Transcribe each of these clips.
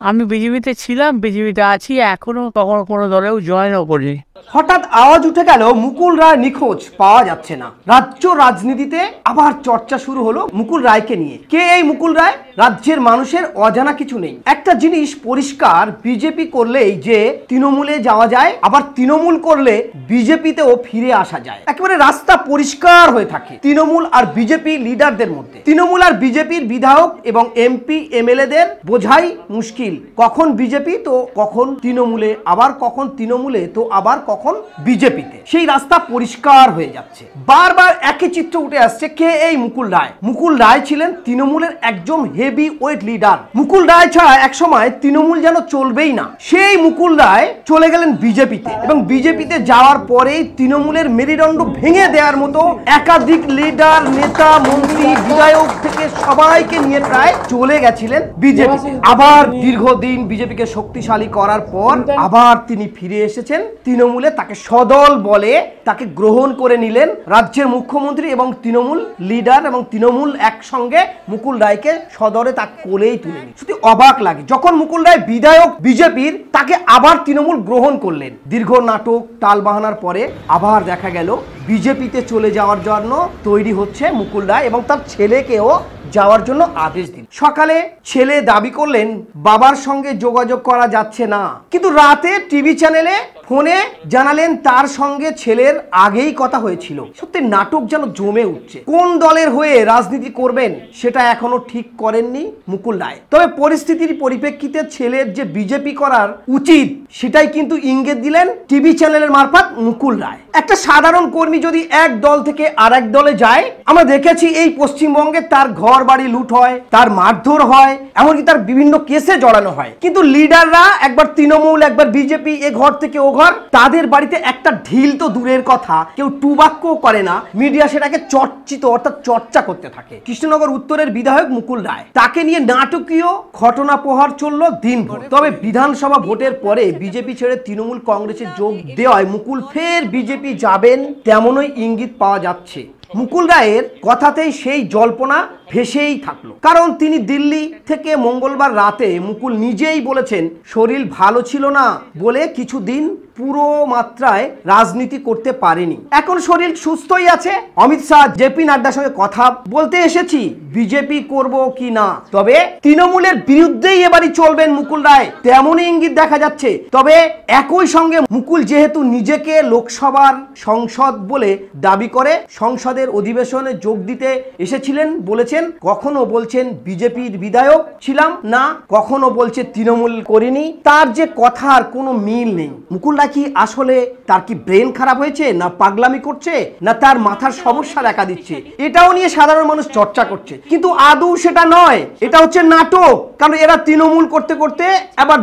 আমি বিজেপিতে ছিলাম, বিজেপিতে আছি, এখনো কখনো কোনো দলেও জয়েনও করিনি। হঠাৎ আওয়াজ উঠে গেল মুকুল রায় নিখোঁজ, পাওয়া যাচ্ছে না। রাজ্য রাজনীতিতে আবার চর্চা শুরু হলো মুকুল রায়কে নিয়ে। কে এই মুকুল রায়? রাজ্যের মানুষের অজানা কিছু নেই। একটা জিনিস পরিষ্কার, বিজেপি করলেই যে তৃণমূলে যাওয়া যায়, আবার তৃণমূল করলে বিজেপিতেও ফিরে আসা যায়। একেবারে রাস্তা পরিষ্কার হয়ে থাকে তৃণমূল আর বিজেপি লিডারদের মধ্যে। তৃণমূল আর বিজেপির বিধায়ক এবং এমপি এমএলএদের বোঝাই মুশকিল, কখন বিজেপি তো কখন তৃণমূলে, আবার কখন তৃণমূলে তো আবার কখন বিজেপিতে। সেই রাস্তা পরিষ্কার হয়ে যাচ্ছে। বারবার একই চিত্র উঠে আসছে। কে এই মুকুল রায়? মুকুল রায় ছিলেন তৃণমূলের একজন heavy weight leader. Mukul Roy ছাড়া একসময় তৃণমূল যেন চলবেই না। সেই মুকুল রায় চলে গেলেন বিজেপিতে, এবং বিজেপিতে যাওয়ার পরেই তৃণমূলের মেরুদণ্ড ভেঙে দেওয়ার মতো একাধিক লিডার, নেতা, মন্ত্রী, বিধায়ক থেকে সবাইকে নিয়ে প্রায় চলে গেছিলেন বিজেপিতে। আবার দীর্ঘদিন বিজেপিকে শক্তিশালী করার পর আবার তিনি ফিরে এসেছেন তৃণমূলে। তাকে সদল বলে তাকে গ্রহণ করে নিলেন রাজ্যের মুখ্যমন্ত্রী এবং তৃণমূল লিডার, এবং তৃণমূল একসঙ্গে মুকুল রায়কে সদরে তার কোলেই তুলে নিল। সত্যি অবাক লাগে, যখন মুকুল রায় বিধায়ক বিজেপির, তাকে আবার তৃণমূল গ্রহণ করলেন। দীর্ঘ নাটক টাল বাহানার পরে আবার দেখা গেল বিজেপিতে চলে যাওয়ার জন্য তৈরি হচ্ছে মুকুল রায়, এবং তার ছেলেকেও যাওয়ার জন্য আদেশ দিন। সকালে ছেলে দাবি করলেন বাবার সঙ্গে যোগাযোগ করা যাচ্ছে না, কিন্তু রাতে টিভি চ্যানেলে ফোনে জানালেন তার সঙ্গে ছেলের আগেই কথা হয়েছিল। সত্যি নাটক যেন জমে উঠছে। কোন দলের হয়ে রাজনীতি করবেন সেটা এখনো ঠিক করেননি মুকুল রায়। তবে পরিস্থিতির পরিপ্রেক্ষিতে ছেলের যে বিজেপি করার উচিত সেটাই কিন্তু ইঙ্গিত দিলেন টিভি চ্যানেলের মারফত মুকুল রায়। একটা সাধারণ কর্মী যদি এক দল থেকে আরেক দলে যায়, আমরা দেখেছি এই পশ্চিমবঙ্গে তার ঘর বাড়ি লুট হয়, তার মারধর হয়, এমনকি তার বিভিন্ন কেসে জড়ানো হয়। কিন্তু লিডাররা একবার তৃণমূল একবার বিজেপি, এ ঘর থেকে ও ঘর, তাদের বাড়িতে একটা ঢিল তো দূরের কথা, কেউ টুবাক্যও করে না। মিডিয়া সেটাকে চর্চিত অর্থাৎ চর্চা করতে থাকে। কৃষ্ণনগর উত্তরের বিধায়ক মুকুল রায়, তাকে নিয়ে নাটকীয় ঘটনা প্রহার চলল দিনভর। তবে বিধানসভা ভোটের পরে বিজেপি ছেড়ে তৃণমূল কংগ্রেসে যোগ দেওয়ায় মুকুল ফের বিজেপি যাবেন তেমনই ইঙ্গিত পাওয়া যাচ্ছে। মুকুল রায়ের কথাতেই সেই জল্পনা ভেসেই থাকলো, কারণ তিনি দিল্লি থেকে মঙ্গলবার রাতে মুকুল নিজেই বলেছেন শরীর ভালো ছিল না বলে কিছুদিন পুরো মাত্রায় রাজনীতি করতে পারেনি। এখন শরীর সুস্থই আছে। অমিত শাহ, জেপি নাড্ডার সঙ্গে কথা বলতে এসেছি বিজেপি করব কি না, তবে তৃণমূলের বিরুদ্ধেই এবারই চলবেন মুকুল রায়, তেমনই ইঙ্গিত দেখা যাচ্ছে। তবে একই সঙ্গে মুকুল যেহেতু নিজেকে লোকসভার সংসদ বলে দাবি করে, সংসদের অধিবেশনে যোগ দিতে এসেছিলেন, বলেছেন কখনো বলছেন বিজেপির বিধায়ক ছিলাম না, কখনো বলছে তৃণমূল করিনি। তার যে কথার কোনো মিল নেই। মুকুল রায় কি আসলে, তার কি ব্রেন খারাপ হয়েছে, না পাগলামি করছে, না তার মাথার সমস্যা দেখা দিচ্ছে, এটাও নিয়ে সাধারণ মানুষ চর্চা করছে। কিন্তু আদৌ সেটা নয়, এটা হচ্ছে নাটক। কারণ এরা তৃণমূল করতে করতে আবার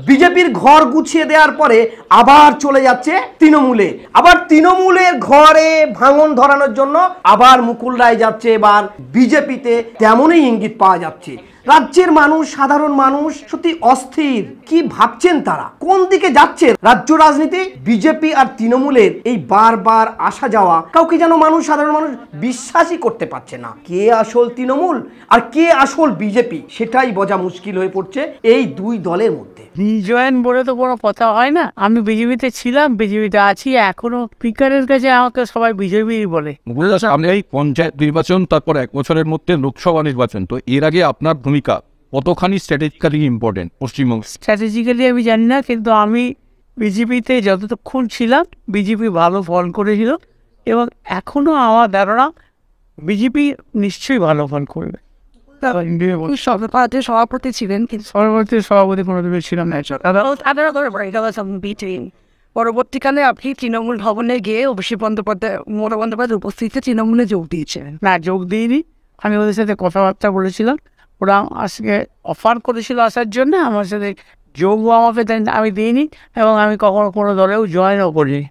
বিজেপির ঘর গুছিয়ে দেওয়ার পরে আবার চলে যাচ্ছে তৃণমূলে, আবার তৃণমূলের ঘরে ভাঙন ধরানোর জন্য আবার মুকুল রায় যাচ্ছে এবার বিজেপিতে, তেমনই ইঙ্গিত পাওয়া যাচ্ছে। রাজ্যের মানুষ, সাধারণ মানুষ সত্যি অস্থির। কি ভাবছেন তারা, কোন দিকে যাচ্ছে রাজ্য রাজনীতি? বিজেপি আর তৃণমূলের এই বারবার আসা যাওয়া কাউকে যেন সাধারণ মানুষ বিশ্বাসই করতে পারছে না। কে আসল তৃণমূল আর কে আসল বিজেপি, সেটাই বোঝা মুশকিল হয়ে পড়ছে এই দুই দলের মধ্যে। জয়েন বলে তো কোনো কথা হয় না। আমি বিজেপিতে ছিলাম, বিজেপিতে আছি, এখনো স্পিকারের কাছে আমাকে সবাই বিজেপি বলে। আপনি এই পঞ্চায়েত নির্বাচন, তারপর 1 বছরের মধ্যে লোকসভা নির্বাচন, তো এর আগে আপনার ভূমিকা কতখানি স্ট্র্যাটেজিক্যালি ইম্পর্টেন্ট পশ্চিমবঙ্গ? স্ট্র্যাটেজিক্যালি আমি জানি না, কিন্তু আমি বিজেপিতে যতক্ষণ ছিলাম বিজেপি ভালো ফল করেছিল, এবং এখনো আমার ধারণা বিজেপি নিশ্চয়ই ভালো ফল করবে। সভাপতি ছিলেন, কিন্তু সভাপতি কোনোদিন ছিলাম না। পরবর্তীকালে আপনি তৃণমূল ভবনে গিয়ে অভিষেক বন্দ্যোপাধ্যায়, মমতা বন্দ্যোপাধ্যায় উপস্থিতিতে তৃণমূলে যোগ দিয়েছিলেন। না, যোগ দিইনি। আমি ওদের সাথে কথাবার্তা বলেছিলাম, ওরা আজকে অফার করেছিল আসার জন্য, আমার সাথে যোগও আমাকে আমি দিইনি, এবং আমি কখনো কোনো দলেও জয়েনও করিনি।